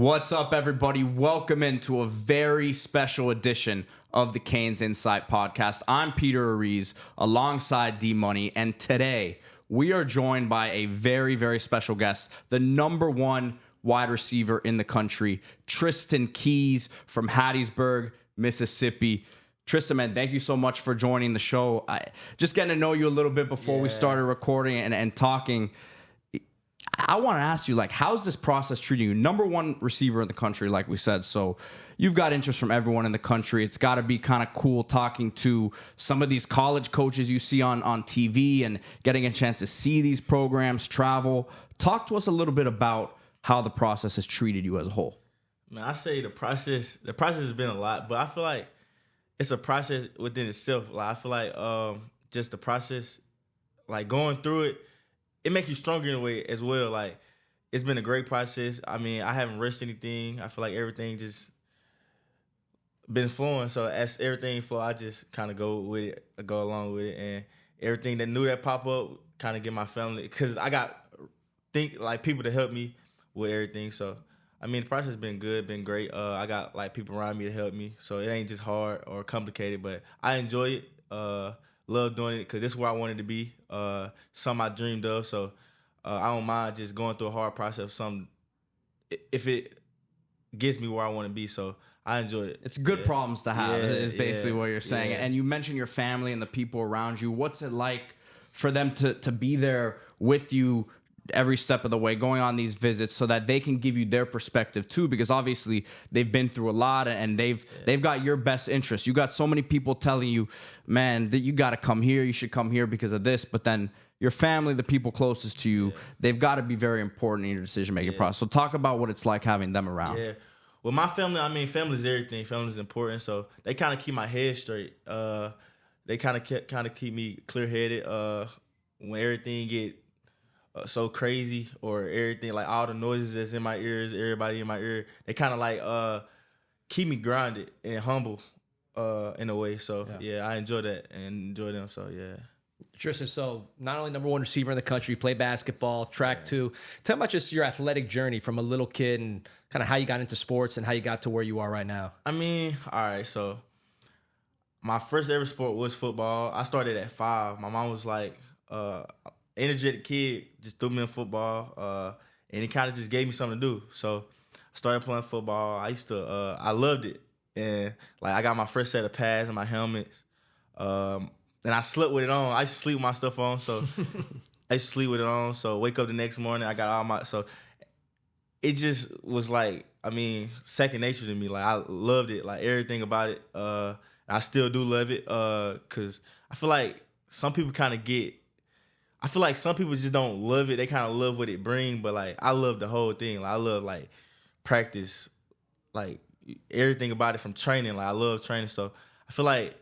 What's up, everybody? Welcome into a very special edition of the CanesInSight podcast. I'm Peter Ariz alongside D-Money, and today we are joined by a very, very special guest, the number one wide receiver in the country, Tristen Keys from Hattiesburg, Mississippi. Tristen, man, thank you so much for joining the show. Just getting to know you a little bit before we started recording and talking. I want to ask you, how's this process treating you? Number one receiver in the country, like we said. So you've got interest from everyone in the country. It's got to be kind of cool talking to some of these college coaches you see on TV and getting a chance to see these programs, travel. Talk to us a little bit about how the process has treated you as a whole. Man, I say the process has been a lot, but I feel like it's a process within itself. I feel like just the process, going through it, it makes you stronger in a way as well. It's been a great process. I mean, I haven't rushed anything. I feel like everything just been flowing. So as everything flow, I just kind of go with it, go along with it, and everything that pop up, kind of get my family, because I got people to help me with everything. So I mean, the process has been good, been great. I got people around me to help me, so it ain't just hard or complicated. But I enjoy it. Love doing it because this is where I wanted to be. Something I dreamed of. So I don't mind just going through a hard process of something if it gets me where I want to be. So I enjoy it. It's good problems to have is basically what you're saying. Yeah. And you mentioned your family and the people around you. What's it like for them to be there with you every step of the way, going on these visits so that they can give you their perspective too? Because obviously they've been through a lot and they've got your best interests. You got so many people telling you, man, that you got to come here, you should come here because of this. But then your family, the people closest to you, they've got to be very important in your decision-making process. So talk about what it's like having them around. Yeah. Well, my family, family's everything. Family's important. So they kind of keep my head straight. They kind of keep me clear-headed when everything get so crazy or everything, all the noises that's in my ears, everybody in my ear, they kind of keep me grounded and humble in a way. So yeah, I enjoy that and enjoy them. So yeah. Tristen, so not only number one receiver in the country, play basketball, track too. Tell me about just your athletic journey from a little kid and kind of how you got into sports and how you got to where you are right now. I mean, all right, so my first ever sport was football. I started at 5. My mom was energetic kid, just threw me in football, and it kind of just gave me something to do. So I started playing football. I loved it, and I got my first set of pads and my helmets, and I slept with it on. I used to sleep with my stuff on, so I used to sleep with it on. So wake up the next morning, I got all my. So it just was second nature to me. I loved it, everything about it. I still do love it, cause I feel like some people kind of get. I feel like some people just don't love it. They kind of love what it brings, but I love the whole thing. I love practice, everything about it from training. I love training, so I feel like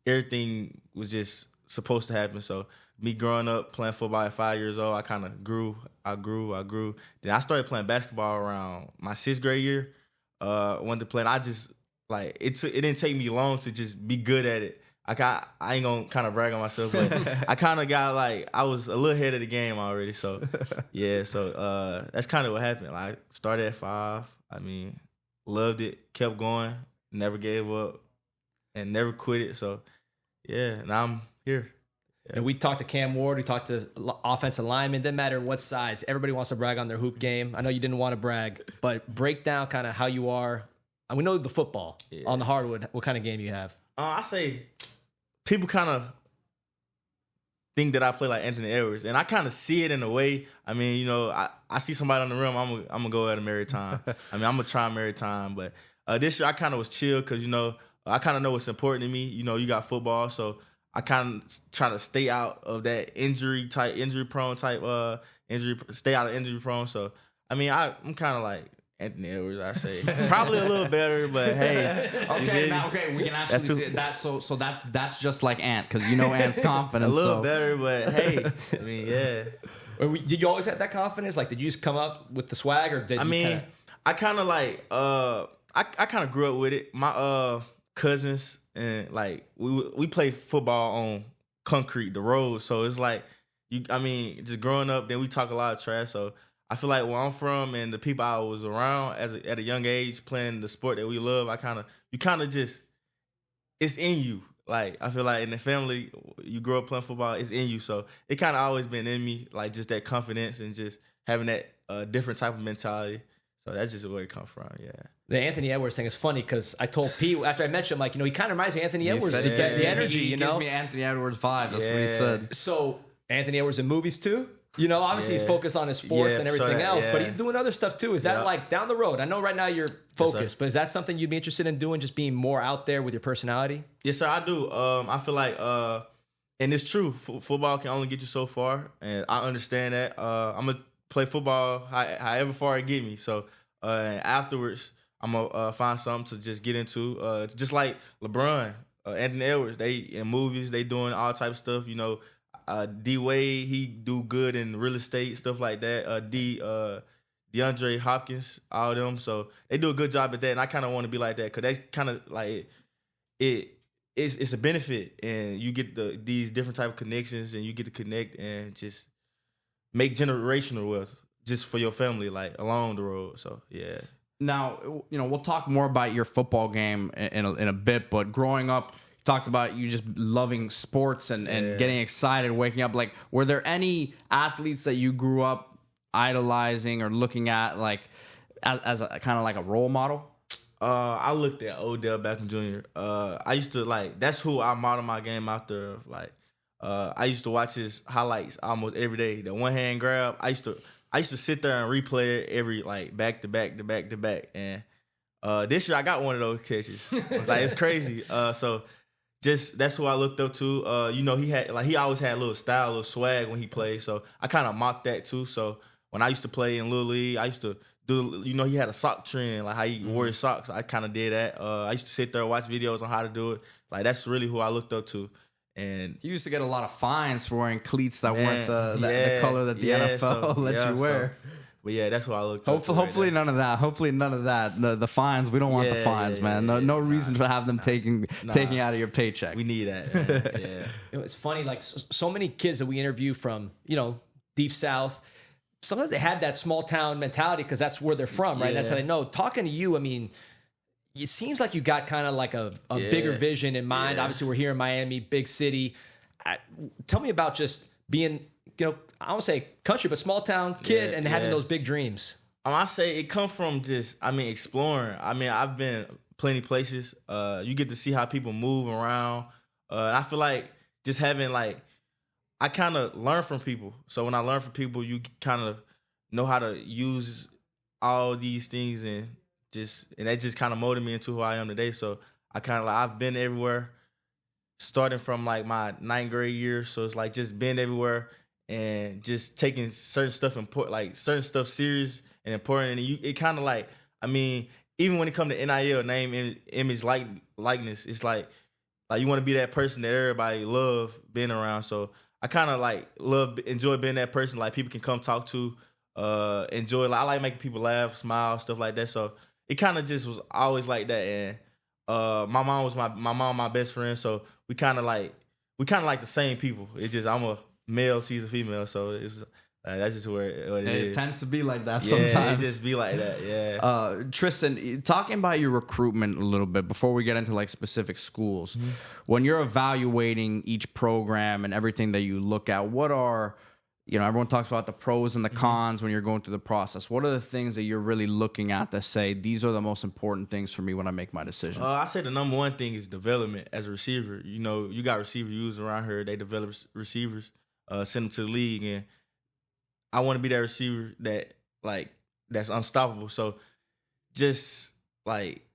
everything was just supposed to happen. So me growing up playing football at 5 years old, I kind of grew. I grew. Then I started playing basketball around my 6th grade year. Wanted to play, and I just it didn't take me long to just be good at it. I ain't gonna kind of brag on myself, but I kind of got I was a little ahead of the game already. So yeah, so that's kind of what happened. I started at 5. Loved it, kept going, never gave up, and never quit it. So yeah, now I'm here. Yeah. And we talked to Cam Ward, we talked to offensive linemen, didn't matter what size. Everybody wants to brag on their hoop game. I know you didn't want to brag, but break down kind of how you are. And we know the football on the hardwood, what kind of game you have. I say people kind of think that I play like Anthony Edwards, and I kind of see it in a way. I see somebody on the rim, I'm gonna go at him every time. I'm gonna try him every time. But this year I kind of was chill because I kind of know what's important to me. You got football, so I kind of try to stay out of that injury prone. Stay out of injury prone. So I'm kind of like Anthony Edwards, I say. Probably a little better, but hey. We can actually see that. So that's just like Ant, because Ant's confident. A little better, but hey, yeah. Did you always have that confidence? Did you just come up with the swag, or did I kind of I kind of grew up with it. My cousins and we played football on concrete, the road. So it's just growing up. Then we talk a lot of trash. So I feel like where I'm from and the people I was around at a young age playing the sport that we love, you kind of just, it's in you. Like, I feel like in the family, you grow up playing football, it's in you. So it kind of always been in me, like just that confidence and just having that different type of mentality. So that's just where it comes from, yeah. The Anthony Edwards thing is funny because I told P after I met him, like, he kind of reminds me of Anthony Edwards. Said, He's got the energy, he gives me Anthony Edwards vibe. That's what he said. So Anthony Edwards in movies too? Obviously he's focused on his sports and everything else, but he's doing other stuff too. Is that like down the road? I know right now you're focused, but is that something you'd be interested in doing, just being more out there with your personality? Yes, sir, I do. I feel like, and it's true, football can only get you so far, and I understand that. I'm going to play football however far it get me. So afterwards, I'm going to find something to just get into. Just like LeBron, Anthony Edwards, they in movies, they doing all type of stuff, D-Wade, he do good in real estate, stuff like that. DeAndre Hopkins, all of them. So they do a good job at that. And I kind of want to be like that because they kind of like it's a benefit. And you get these different type of connections and you get to connect and just make generational wealth just for your family, like along the road. So, yeah. Now, we'll talk more about your football game in a bit, but growing up, talked about you just loving sports and getting excited, waking up. Like, were there any athletes that you grew up idolizing or looking at, like, as a kind of like a role model? I looked at Odell Beckham Jr. I used to, like, that's who I modeled my game after. Like, I used to watch his highlights almost every day. The one hand grab, I used to sit there and replay it every, like, back to back to back to back. And this year I got one of those catches. Like, it's crazy. So just that's who I looked up to. He always had a little style, a little swag when he played. So I kind of mocked that too. So when I used to play in Little League, I used to do, he had a sock trend, like how he wore his socks. I kind of did that. I used to sit there and watch videos on how to do it. Like, that's really who I looked up to. And you used to get a lot of fines for wearing cleats that weren't the color that the NFL lets you wear. But yeah, that's what I looked up to. Hopefully none of that. Hopefully none of that. The fines, we don't want the fines, man. No reason to have them taking out of your paycheck. We need that, man. Yeah. It's funny, like so many kids that we interview from, deep south, sometimes they have that small town mentality because that's where they're from, right? That's how they know. Talking to you, I mean, it seems like you got kind of like a bigger vision in mind. Obviously, we're here in Miami, big city. Tell me about just being, I don't say country, but small town kid and having those big dreams. I say it come from just, exploring. I've been plenty places. You get to see how people move around. And I feel like just having, like, I kind of learn from people. So when I learn from people, you kind of know how to use all these things and that just kind of molded me into who I am today. So I kind of I've been everywhere, starting from like my 9th grade year. So it's like just been everywhere and just taking certain stuff certain stuff serious and important. And it kind of like, even when it comes to NIL, name, image, likeness, it's like you want to be that person that everybody love being around. So I kind of enjoy being that person like people can come talk to, enjoy. Like, I like making people laugh, smile, stuff like that. So it kind of just was always like that. And my mom was my best friend. So we kind of like the same people. It's just I'm a male, she's a female. So it's that's just where it is. It tends to be like that sometimes. It just be like that, yeah. Tristen, talking about your recruitment a little bit before we get into like specific schools, when you're evaluating each program and everything that you look at, what are, everyone talks about the pros and the cons when you're going through the process. What are the things that you're really looking at that say, these are the most important things for me when I make my decision? I say the number one thing is development as a receiver. You got receiver users around here. They develop receivers, send them to the league, and I want to be that receiver that's unstoppable. So just like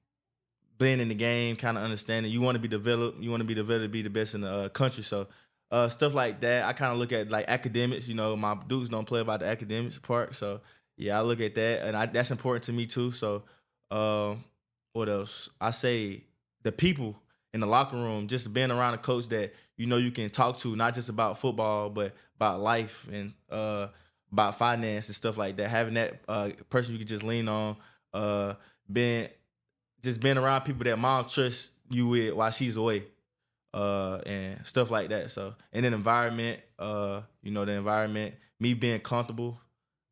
being in the game, kind of understanding you want to be developed. You want to be developed to be the best in the country. So stuff like that. I kind of look at like academics. My dudes don't play about the academics part. So yeah, I look at that, and that's important to me too. So what else? I say the people in the locker room, just being around a coach that you can talk to, not just about football, but about life and about finance and stuff like that. Having that person you can just lean on, being around people that mom trusts you with while she's away, and stuff like that. So, and then environment, the environment, me being comfortable.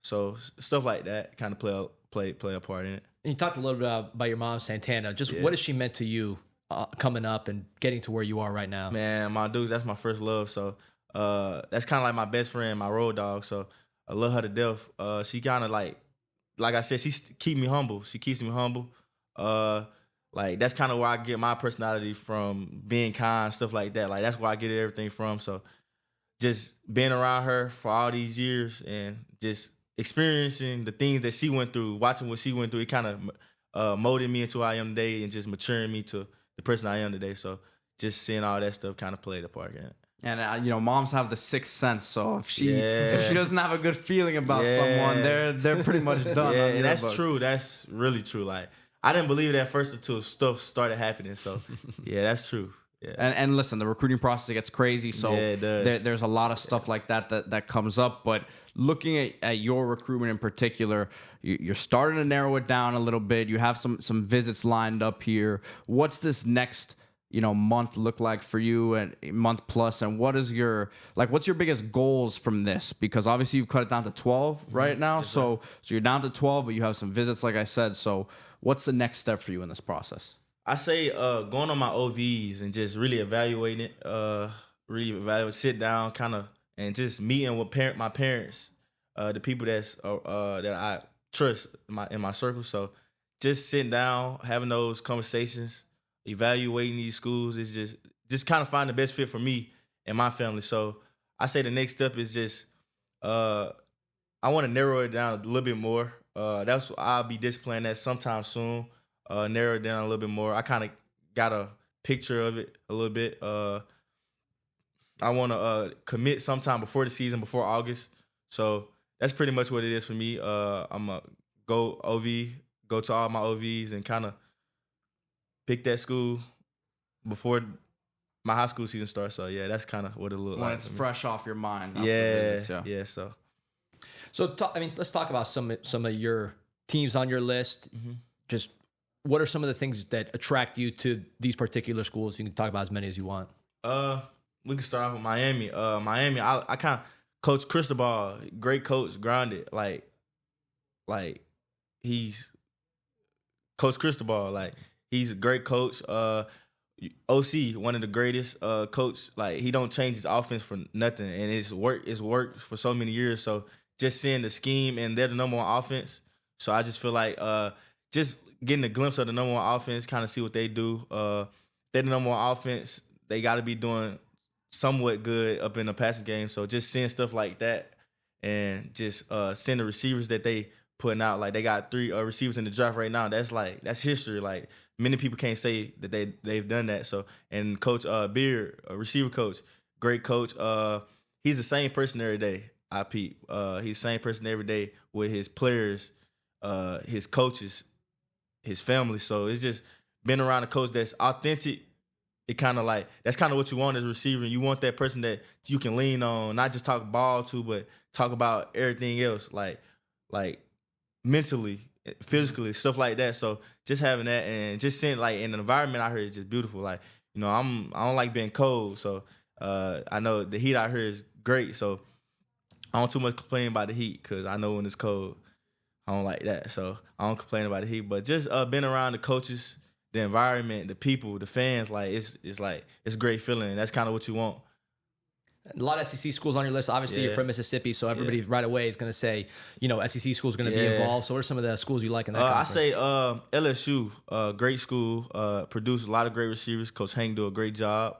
So stuff like that kind of play a part in it. And you talked a little bit about your mom, Santana. Just what has she meant to you coming up and getting to where you are right now? Man, my dude, that's my first love. So that's kind of like my best friend, my road dog. So I love her to death. She kind of like I said, she keep me humble. She keeps me humble. Like that's kind of where I get my personality from, being kind, stuff like that. Like that's where I get everything from. So just being around her for all these years and just experiencing the things that she went through, watching what she went through, it kind of molded me into who I am today and just maturing me to the person I am today. So just seeing all that stuff kind of played a part in it. And moms have the sixth sense. So if she doesn't have a good feeling about someone, they're pretty much done. Yeah, and that's true. That's really true. Like I didn't believe it at first until stuff started happening. So yeah, that's true. Yeah. And listen, the recruiting process gets crazy. So it does. There's a lot of stuff like that comes up. But looking at your recruitment in particular, you're starting to narrow it down a little bit. You have some visits lined up here. What's this next month look like for you, and month plus, and what's your biggest goals from this? Because obviously you've cut it down to 12 right now. So you're down to 12, but you have some visits, like I said. So what's the next step for you in this process? I say going on my OVs and just really evaluating it, sit down kind of, and just meeting with my parents, the people that I trust in my circle. So just sitting down, having those conversations, evaluating these schools is just kind of find the best fit for me and my family. So I say the next step is just I want to narrow it down a little bit more. That's I'll be displaying that sometime soon. Narrow it down a little bit more. I kind of got a picture of it a little bit. I want to commit sometime before the season, before August. So that's pretty much what it is for me. I'm going to go to all my OVs and kind of pick that school before my high school season starts. So, yeah, that's kind of what it looks like. When it's fresh off your mind. Yeah, so. So, let's talk about some of your teams on your list. Mm-hmm. Just what are some of the things that attract you to these particular schools? You can talk about as many as you want. We can start off with Miami. Miami, I kind of Coach Cristobal, great coach, grounded. Like he's Coach Cristobal. Like he's a great coach. OC, one of the greatest coach. Like he don't change his offense for nothing, and it's worked for so many years. So just seeing the scheme, and they're the number one offense. So I just feel like just getting a glimpse of the number one offense, kind of see what they do. They're the number one offense. They got to be doing somewhat good up in the passing game. So just seeing stuff like that, and just seeing the receivers that they putting out. Like they got 3 receivers in the draft right now. That's history. Like many people can't say that they've done that. So and Coach Beard, a receiver coach, great coach. He's the same person every day. I peep. He's the same person every day with his players, his coaches, his family. So it's just been around a coach that's authentic. It kind of like, that's kind of what you want as a receiver. You want that person that you can lean on, not just talk ball to, but talk about everything else, like mentally, physically, stuff like that. So just having that and just seeing like in the environment out here is just beautiful. Like, I don't like being cold. So I know the heat out here is great. So I don't too much complain about the heat because I know when it's cold, I don't like that. So I don't complain about the heat. But just being around the coaches, the environment, the people, the fans, like it's a great feeling. That's kind of what you want. A lot of SEC schools on your list. Obviously, you're from Mississippi, so everybody right away is going to say, SEC schools are going to be involved. So what are some of the schools you like in that conference? I say LSU, great school, produce a lot of great receivers. Coach Hank do a great job.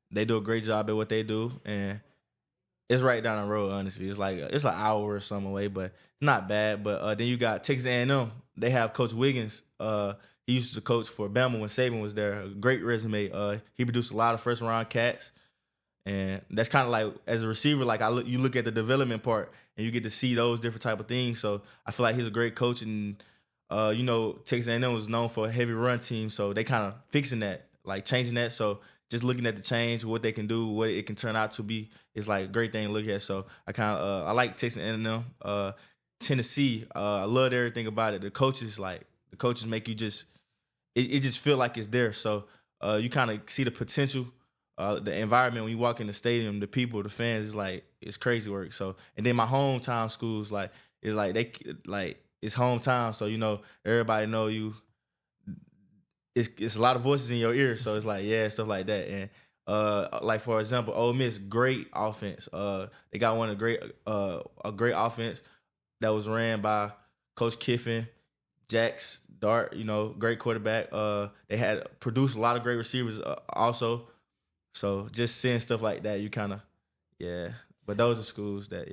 They do a great job at what they do, and it's right down the road, honestly. It's an hour or something away, but not bad. But then you got Texas A&M. They have Coach Wiggins. He used to coach for Bama when Saban was there. A great resume. He produced a lot of first-round cats. And that's kind of like, as a receiver, like you look at the development part and you get to see those different type of things. So I feel like he's a great coach. And, Texas A&M was known for a heavy run team. So they kind of fixing that, like changing that. So just looking at the change, what they can do, what it can turn out to be is like a great thing to look at. So I like Texas A&M. Tennessee, I loved everything about it. The coaches make you just, it just feel like it's there. So you kind of see the potential. The environment when you walk in the stadium, the people, the fans, is like it's crazy work. So and then my hometown schools like it's like it's hometown. So you know everybody know you. It's a lot of voices in your ear. So it's like stuff like that. And like for example, Ole Miss, great offense. They got a great offense that was ran by Coach Kiffin, Jax Dart. You know, great quarterback. They had produced a lot of great receivers also. So just seeing stuff like that, you kind of But those are schools that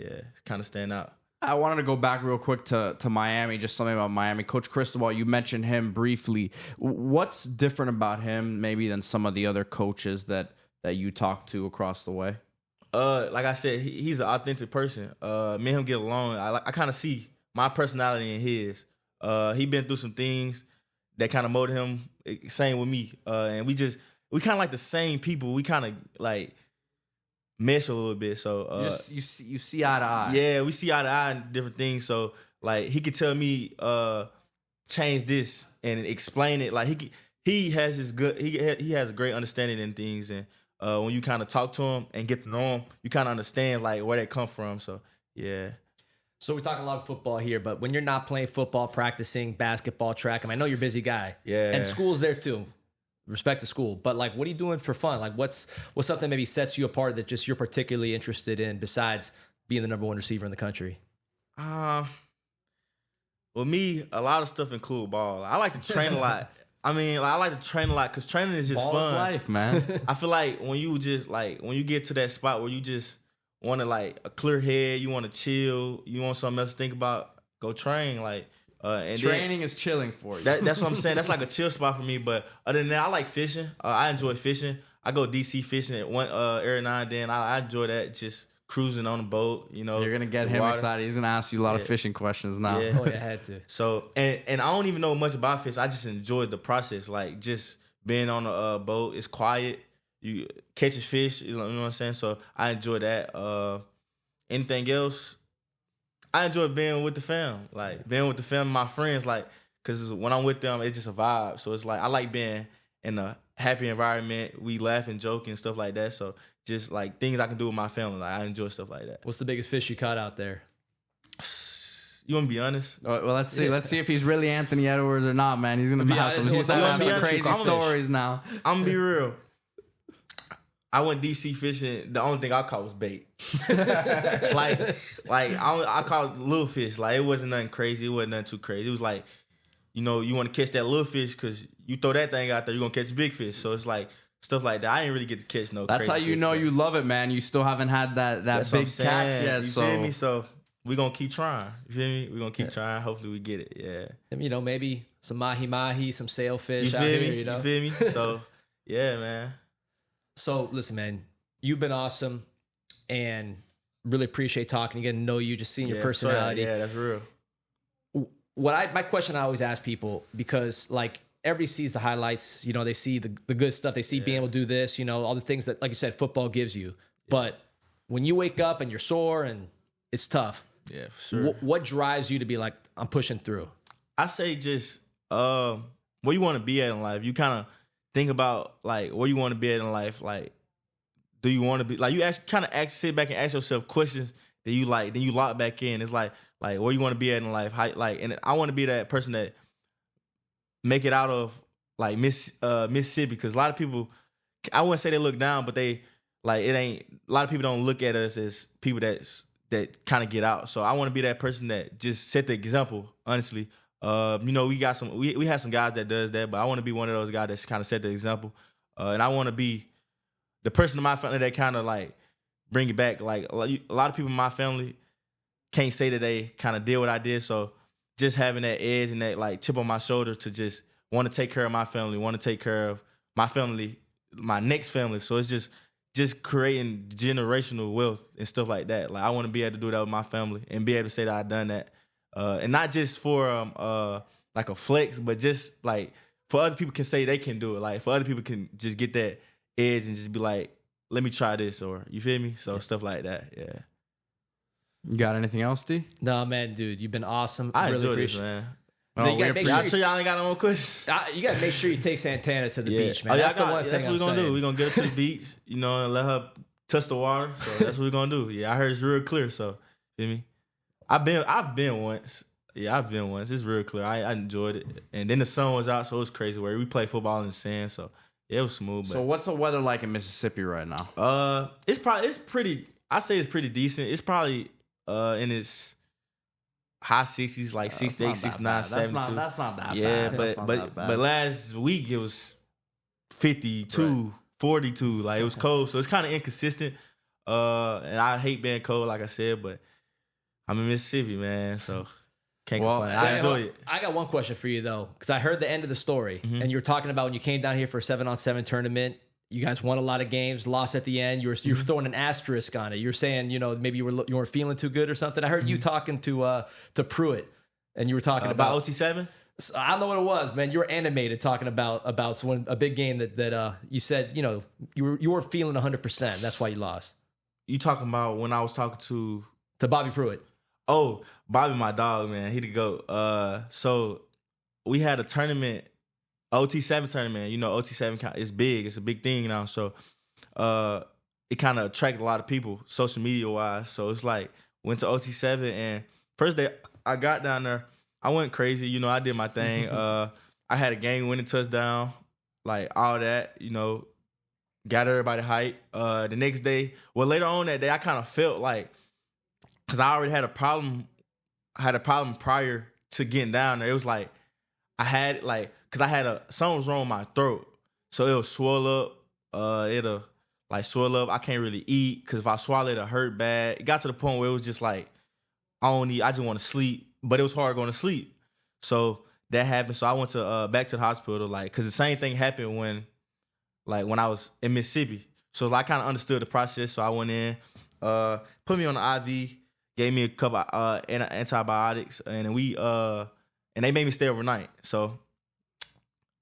kind of stand out. I wanted to go back real quick to Miami, just something about Miami. Coach Cristobal, you mentioned him briefly. What's different about him maybe than some of the other coaches that you talk to across the way? Like I said, he's an authentic person. Me and him get along. I kind of see my personality in his. He been through some things that kind of molded him. Same with me. And we kind of like the same people. We kind of like mesh a little bit. So you see eye to eye. Yeah, we see eye to eye and different things. So like he could tell me change this and explain it. Like he has a great understanding in things, and when you kind of talk to him and get to know him, you kind of understand like where they come from. So yeah. So we talk a lot of football here, but when you're not playing football, practicing basketball, track, I know you're a busy guy. Yeah. And school's there too. Respect the school. But like, what are you doing for fun? Like what's something that maybe sets you apart that just you're particularly interested in besides being the number one receiver in the country? Well, me, a lot of stuff include ball. I like to train a lot. I mean, I like to train a lot because training is just ball fun. Is life, man. I feel like when you get to that spot where you just want to like a clear head, you want to chill, you want something else to think about, go train. Like, and training is chilling for you. That's what I'm saying. That's like a chill spot for me. But other than that, I like fishing. I enjoy fishing. I go DC fishing every now and then. I enjoy that, just cruising on the boat. You know, you're gonna get him excited. He's gonna ask you a lot of fishing questions now. Yeah. Oh, yeah, I had to. So and I don't even know much about fish. I just enjoyed the process. Like just being on a boat, it's quiet. You catching fish. You know what I'm saying. So I enjoy that. Anything else? I enjoy being with the fam, like being with the fam, my friends, like, cause when I'm with them, it's just a vibe. So it's like I like being in a happy environment. We laugh and joke and stuff like that. So just like things I can do with my family, like I enjoy stuff like that. What's the biggest fish you caught out there? You want to be honest? Well, let's see. Let's see if he's really Anthony Edwards or not, man. He's gonna have some crazy stories now. I'm gonna be real. I went deep sea fishing. The only thing I caught was bait. I caught little fish. Like it wasn't nothing crazy. It wasn't nothing too crazy. It was like, you know, you want to catch that little fish because you throw that thing out there, you're gonna catch big fish. So it's like stuff like that. I ain't really get to catch no. That's crazy how you fish, know you love it, man. You still haven't had that big catch yet. You feel me? So we gonna keep trying. You feel me? We gonna keep trying. Hopefully we get it. Yeah. And, you know, maybe some mahi, some sailfish out here. Me? You know. You feel me? So yeah, man. So listen, man, you've been awesome, and really appreciate talking, getting to know you, just seeing your personality. Yeah, that's real. My question I always ask people, because like everybody sees the highlights, you know, they see the good stuff, they see being able to do this, you know, all the things that, like you said, football gives you. But when you wake up and you're sore and it's tough, yeah, for sure. What drives you to be like, I'm pushing through? I say just where you want to be at in life. You kind of think about like where you want to be at in life, like. Do you want to be like you sit back and ask yourself questions that you like, then you lock back in. It's like where you want to be at in life, and I want to be that person that make it out of like Mississippi, because a lot of people, I wouldn't say they look down, but they like it ain't. A lot of people don't look at us as people that kind of get out. So I want to be that person that just set the example. Honestly, you know, we have some guys that does that, but I want to be one of those guys that's kind of set the example, and I want to be the person in my family that kind of like bring it back. Like a lot of people in my family can't say that they kind of did what I did. So just having that edge and that like chip on my shoulder to just want to take care of my family, want to take care of my family, my next family. So it's just creating generational wealth and stuff like that. Like I want to be able to do that with my family and be able to say that I've done that. And not just for like a flex, but just like for other people can say they can do it. Like for other people can just get that edge and just be like, let me try this, or you feel me? So stuff like that, yeah. You got anything else, D? No, man, dude, you've been awesome. I really enjoy this, man. Oh, you gotta make sure y'all ain't got no more questions. You gotta make sure you take Santana to the beach, man. That's the one thing that's what we're gonna do. We're gonna get her to the beach, you know, and let her touch the water. So that's what we're gonna do. Yeah, I heard it's real clear. So feel me? I've been once. Yeah, I've been once. It's real clear. I enjoyed it. And then the sun was out, so it was crazy. Where we play football in the sand, so yeah, it was smooth. But, So what's the weather like in Mississippi right now? it's pretty. I say it's pretty decent. It's probably in its high 60s, like 68, 69, 72. That's not that Yeah, bad. but last week it was 52, 42. Like it was cold, so it's kind of inconsistent. And I hate being cold, like I said, but I'm in Mississippi, man, so can't complain. I enjoy it. I got one question for you though, because I heard the end of the story, and you were talking about when you came down here for a 7-on-7 tournament. You guys won a lot of games, lost at the end. You were throwing an asterisk on it. You were saying, maybe you weren't feeling too good or something. I heard you talking to Pruitt, and you were talking about OT7. I don't know what it was, man. You were animated talking about a big game that you said you weren't feeling 100%. That's why you lost. You talking about when I was talking to Bobby Pruitt? Oh, Bobby, my dog, man. He the GOAT. So we had a tournament. OT7 tournament, OT7 is big. It's a big thing now. So it kind of attracted a lot of people, social media wise. So it's like went to OT7, and first day I got down there, I went crazy. I did my thing. I had a game-winning touchdown, like all that. Got everybody hyped. The next day, later on that day, I kind of felt like, because I already had a problem. I had a problem prior to getting down there. It was like I had because I had something was wrong with my throat, so it'll swell up. It'll swell up. I can't really eat because if I swallow it'll hurt bad. It got to the point where it was just like I just want to sleep, but it was hard going to sleep. So that happened. So I went to back to the hospital, because the same thing happened when I was in Mississippi. So I kind of understood the process. So I went in, put me on the IV, gave me a couple antibiotics, and and they made me stay overnight. So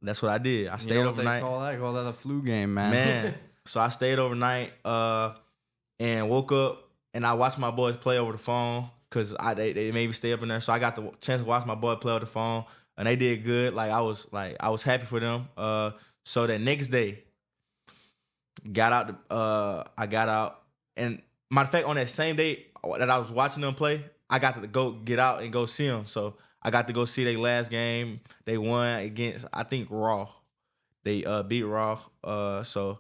that's what I did. I stayed overnight. They call that a flu game, man. Man. So I stayed overnight and woke up, and I watched my boys play over the phone because they made me stay up in there. So I got the chance to watch my boy play over the phone, and they did good. I was happy for them. So that next day, I got out, and matter of fact, on that same day that I was watching them play, I got to get out and go see them. So I got to go see their last game. They won against, I think, Raw. They beat Raw. So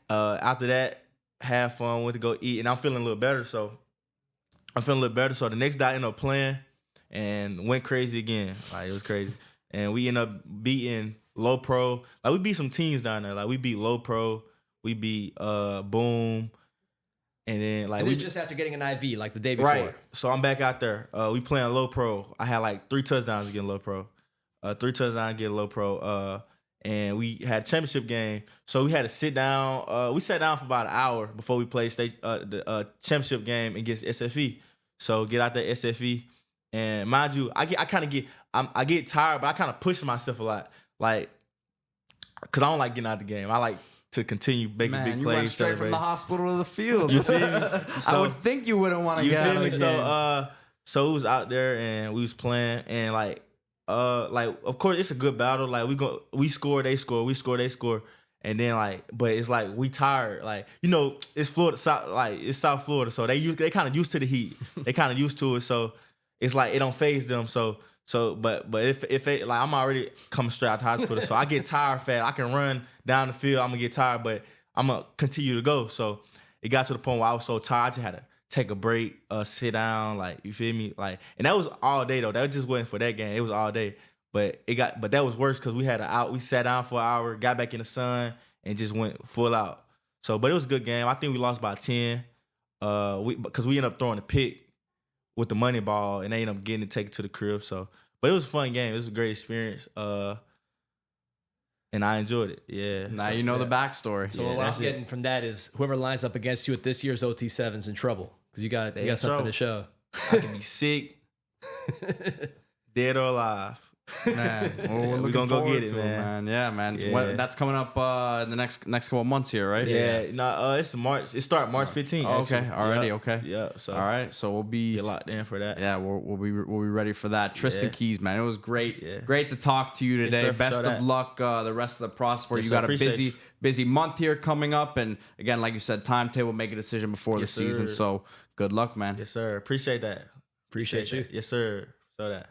after that, had fun, went to go eat, and I'm feeling a little better. So the next day I ended up playing and went crazy again. It was crazy. And we ended up beating Low Pro. We beat some teams down there. We beat Low Pro. We beat Boom. And then and we just after getting an IV the day before. Right. So I'm back out there. We playing Low Pro. I had 3 touchdowns against Low Pro. 3 touchdowns against Low Pro. And we had a championship game. So we had to sit down. We sat down for about an hour before we played the championship game against SFE. So get out there SFE. And mind you, I get tired, but I kind of push myself a lot. Because I don't like getting out the game. I like to continue making big plays. You went straight from the hospital to the field. You feel me? I would think you wouldn't want to get out of the game. So we was out there and we was playing, and of course it's a good battle. We score, they score, we score, they score, and then but it's we tired. It's Florida, it's South Florida, so they kind of used to the heat. They kind of used to it, so it's it don't faze them. But if I'm already coming straight out the hospital, so I get tired fast. I can run down the field. I'm gonna get tired, but I'm gonna continue to go. So it got to the point where I was so tired, I just had to take a break, sit down, you feel me? And that was all day though. That just wasn't for that game. It was all day. But that was worse because we sat down for an hour, got back in the sun, and just went full out. So, but it was a good game. I think we lost by 10. Because we ended up throwing a pick with the money ball, and they ended up getting it taken to the crib. So, but it was a fun game. It was a great experience. And I enjoyed it. Yeah. Now you know the backstory. So what I'm getting from that is whoever lines up against you at this year's OT7's in trouble because you got something to show. I can be sick, dead or alive. Man, well, we're gonna go get it, man. Yeah, man. Yeah. That's coming up in the next couple of months here, right? Yeah, no, it's March. It starts March 15th. Oh, okay, actually. already, Yep. okay. Yeah, so All right, so we'll be get locked in for that. Yeah, we'll be ready for that. Tristen Yeah. Keys, man, it was great. Yeah. Great to talk to you today. sir, for Best sure of that. luck the rest of the process for you. Yes, You sir, got a appreciate busy month here coming up, and again, like you said, timetable, make a decision before Yes, the season. sir. So good luck, man. Yes, sir. Appreciate that. Appreciate you. That. Yes, sir. So that.